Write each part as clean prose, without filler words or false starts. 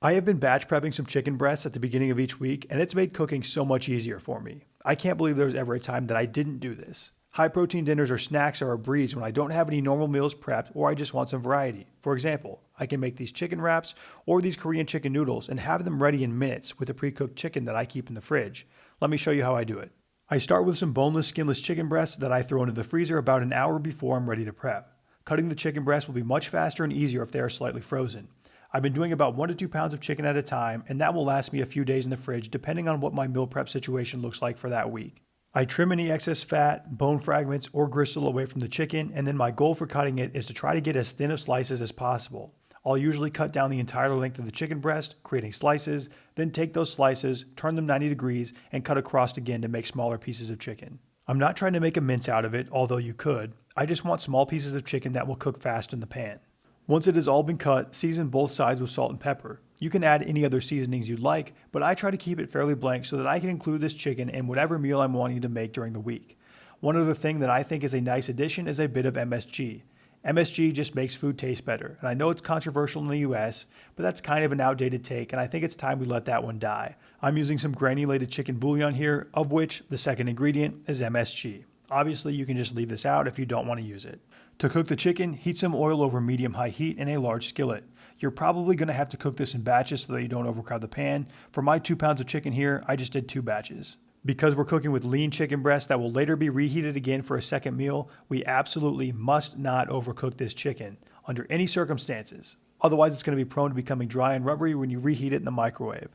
I have been batch prepping some chicken breasts at the beginning of each week, and it's made cooking so much easier for me. I can't believe there was ever a time that I didn't do this. High protein dinners or snacks are a breeze when I don't have any normal meals prepped or I just want some variety. For example, I can make these chicken wraps or these Korean chicken noodles and have them ready in minutes with the pre-cooked chicken that I keep in the fridge. Let me show you how I do it. I start with some boneless, skinless chicken breasts that I throw into the freezer about an hour before I'm ready to prep. Cutting the chicken breast will be much faster and easier if they are slightly frozen. I've been doing about 1 to 2 pounds of chicken at a time, and that will last me a few days in the fridge depending on what my meal prep situation looks like for that week. I trim any excess fat, bone fragments, or gristle away from the chicken, and then my goal for cutting it is to try to get as thin of slices as possible. I'll usually cut down the entire length of the chicken breast, creating slices, then take those slices, turn them 90 degrees, and cut across again to make smaller pieces of chicken. I'm not trying to make a mince out of it, although you could. I just want small pieces of chicken that will cook fast in the pan. Once it has all been cut, season both sides with salt and pepper. You can add any other seasonings you'd like, but I try to keep it fairly blank so that I can include this chicken in whatever meal I'm wanting to make during the week. One other thing that I think is a nice addition is a bit of MSG. MSG just makes food taste better, and I know it's controversial in the US, but that's kind of an outdated take, and I think it's time we let that one die. I'm using some granulated chicken bouillon here, of which the second ingredient is MSG. Obviously, you can just leave this out if you don't want to use it. To cook the chicken, heat some oil over medium-high heat in a large skillet. You're probably going to have to cook this in batches so that you don't overcrowd the pan. For my 2 pounds of chicken here, I just did 2 batches. Because we're cooking with lean chicken breast that will later be reheated again for a second meal, we absolutely must not overcook this chicken under any circumstances. Otherwise, it's going to be prone to becoming dry and rubbery when you reheat it in the microwave.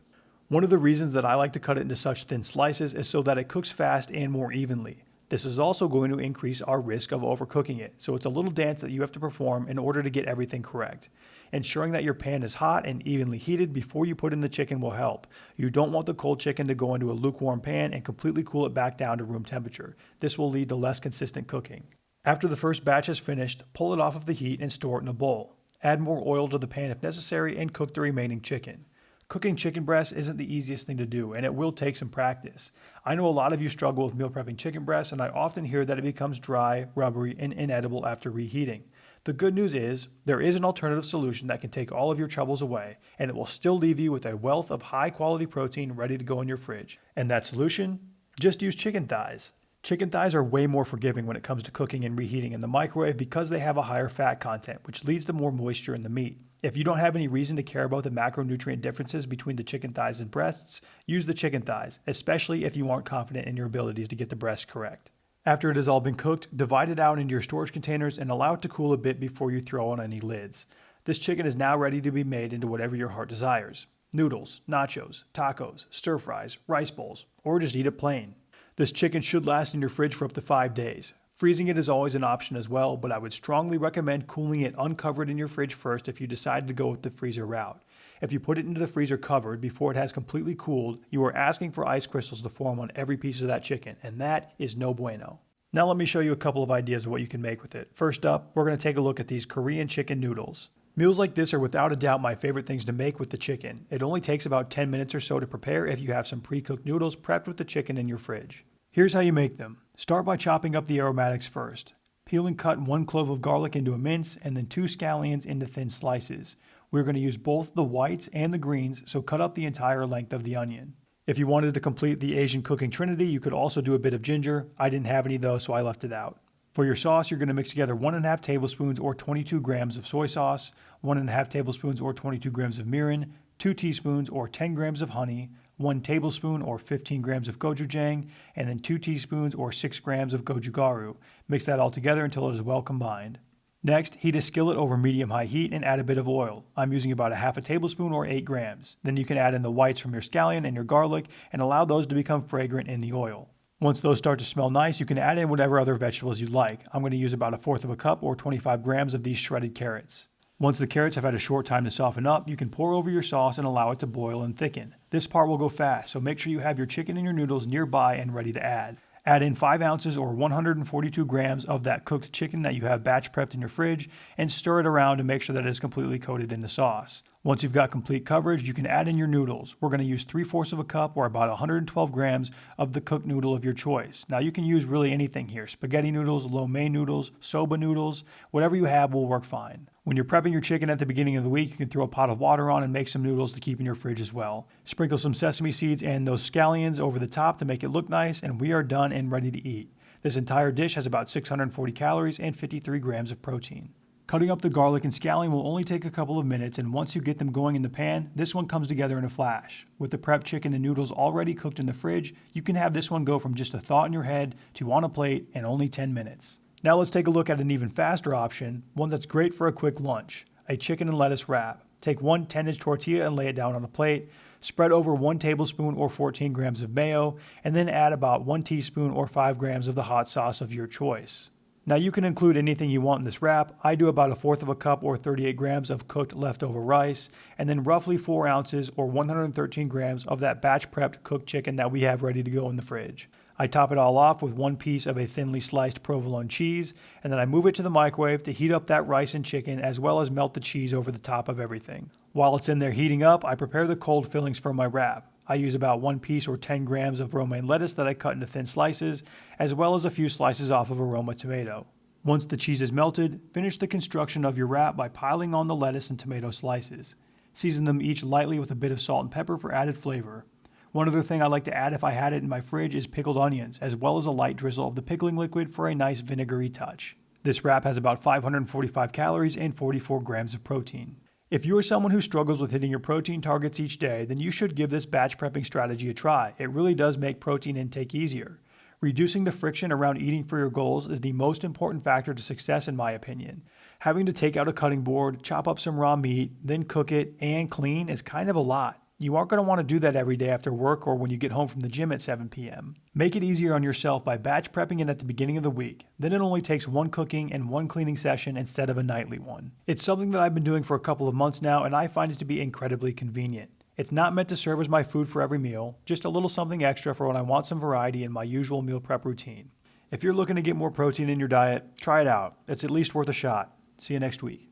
One of the reasons that I like to cut it into such thin slices is so that it cooks fast and more evenly. This is also going to increase our risk of overcooking it, so it's a little dance that you have to perform in order to get everything correct. Ensuring that your pan is hot and evenly heated before you put in the chicken will help. You don't want the cold chicken to go into a lukewarm pan and completely cool it back down to room temperature. This will lead to less consistent cooking. After the first batch is finished, pull it off of the heat and store it in a bowl. Add more oil to the pan if necessary and cook the remaining chicken. Cooking chicken breasts isn't the easiest thing to do, and it will take some practice. I know a lot of you struggle with meal prepping chicken breasts, and I often hear that it becomes dry, rubbery, and inedible after reheating. The good news is, there is an alternative solution that can take all of your troubles away, and it will still leave you with a wealth of high-quality protein ready to go in your fridge. And that solution? Just use chicken thighs. Chicken thighs are way more forgiving when it comes to cooking and reheating in the microwave because they have a higher fat content, which leads to more moisture in the meat. If you don't have any reason to care about the macronutrient differences between the chicken thighs and breasts, use the chicken thighs, especially if you aren't confident in your abilities to get the breast correct. After it has all been cooked, divide it out into your storage containers and allow it to cool a bit before you throw on any lids. This chicken is now ready to be made into whatever your heart desires. Noodles, nachos, tacos, stir fries, rice bowls, or just eat it plain. This chicken should last in your fridge for up to 5 days. Freezing it is always an option as well, but I would strongly recommend cooling it uncovered in your fridge first if you decide to go with the freezer route. If you put it into the freezer covered before it has completely cooled, you are asking for ice crystals to form on every piece of that chicken, and that is no bueno. Now let me show you a couple of ideas of what you can make with it. First up, we're going to take a look at these Korean chicken noodles. Meals like this are without a doubt my favorite things to make with the chicken. It only takes about 10 minutes or so to prepare if you have some pre-cooked noodles prepped with the chicken in your fridge. Here's how you make them. Start by chopping up the aromatics first. Peel and cut 1 clove of garlic into a mince and then 2 scallions into thin slices. We're going to use both the whites and the greens, so cut up the entire length of the onion. If you wanted to complete the Asian cooking trinity, you could also do a bit of ginger. I didn't have any though, so I left it out. For your sauce, you're going to mix together 1.5 tablespoons or 22 grams of soy sauce, 1.5 tablespoons or 22 grams of mirin, 2 teaspoons or 10 grams of honey, 1 tablespoon or 15 grams of gochujang, and then 2 teaspoons or 6 grams of gochugaru. Mix that all together until it is well combined. Next, heat a skillet over medium-high heat and add a bit of oil. I'm using about a half a tablespoon or 8 grams. Then you can add in the whites from your scallion and your garlic and allow those to become fragrant in the oil. Once those start to smell nice, you can add in whatever other vegetables you like. I'm going to use about 1/4 cup or 25 grams of these shredded carrots. Once the carrots have had a short time to soften up, you can pour over your sauce and allow it to boil and thicken. This part will go fast, so make sure you have your chicken and your noodles nearby and ready to add. Add in 5 ounces or 142 grams of that cooked chicken that you have batch prepped in your fridge and stir it around to make sure that it is completely coated in the sauce. Once you've got complete coverage, you can add in your noodles. We're going to use 3/4 of a cup or about 112 grams of the cooked noodle of your choice. Now you can use really anything here. Spaghetti noodles, lo mein noodles, soba noodles, whatever you have will work fine. When you're prepping your chicken at the beginning of the week, you can throw a pot of water on and make some noodles to keep in your fridge as well. Sprinkle some sesame seeds and those scallions over the top to make it look nice, and we are done and ready to eat. This entire dish has about 640 calories and 53 grams of protein. Cutting up the garlic and scallion will only take a couple of minutes, and once you get them going in the pan, this one comes together in a flash. With the prep chicken and noodles already cooked in the fridge, you can have this one go from just a thought in your head to on a plate in only 10 minutes. Now let's take a look at an even faster option, one that's great for a quick lunch, a chicken and lettuce wrap. Take one 10-inch tortilla and lay it down on a plate, spread over 1 tablespoon or 14 grams of mayo, and then add about 1 teaspoon or 5 grams of the hot sauce of your choice. Now you can include anything you want in this wrap. I do about 1/4 of a cup or 38 grams of cooked leftover rice, and then roughly 4 ounces or 113 grams of that batch prepped cooked chicken that we have ready to go in the fridge. I top it all off with 1 piece of a thinly sliced provolone cheese, and then I move it to the microwave to heat up that rice and chicken as well as melt the cheese over the top of everything. While it's in there heating up, I prepare the cold fillings for my wrap. I use about 1 piece or 10 grams of romaine lettuce that I cut into thin slices, as well as a few slices off of a Roma tomato. Once the cheese is melted, finish the construction of your wrap by piling on the lettuce and tomato slices. Season them each lightly with a bit of salt and pepper for added flavor. One other thing I like to add if I had it in my fridge is pickled onions, as well as a light drizzle of the pickling liquid for a nice vinegary touch. This wrap has about 545 calories and 44 grams of protein. If you are someone who struggles with hitting your protein targets each day, then you should give this batch prepping strategy a try. It really does make protein intake easier. Reducing the friction around eating for your goals is the most important factor to success in my opinion. Having to take out a cutting board, chop up some raw meat, then cook it, and clean is kind of a lot. You aren't going to want to do that every day after work or when you get home from the gym at 7 p.m. Make it easier on yourself by batch prepping it at the beginning of the week. Then it only takes 1 cooking and 1 cleaning session instead of a nightly one. It's something that I've been doing for a couple of months now, and I find it to be incredibly convenient. It's not meant to serve as my food for every meal, just a little something extra for when I want some variety in my usual meal prep routine. If you're looking to get more protein in your diet, try it out. It's at least worth a shot. See you next week.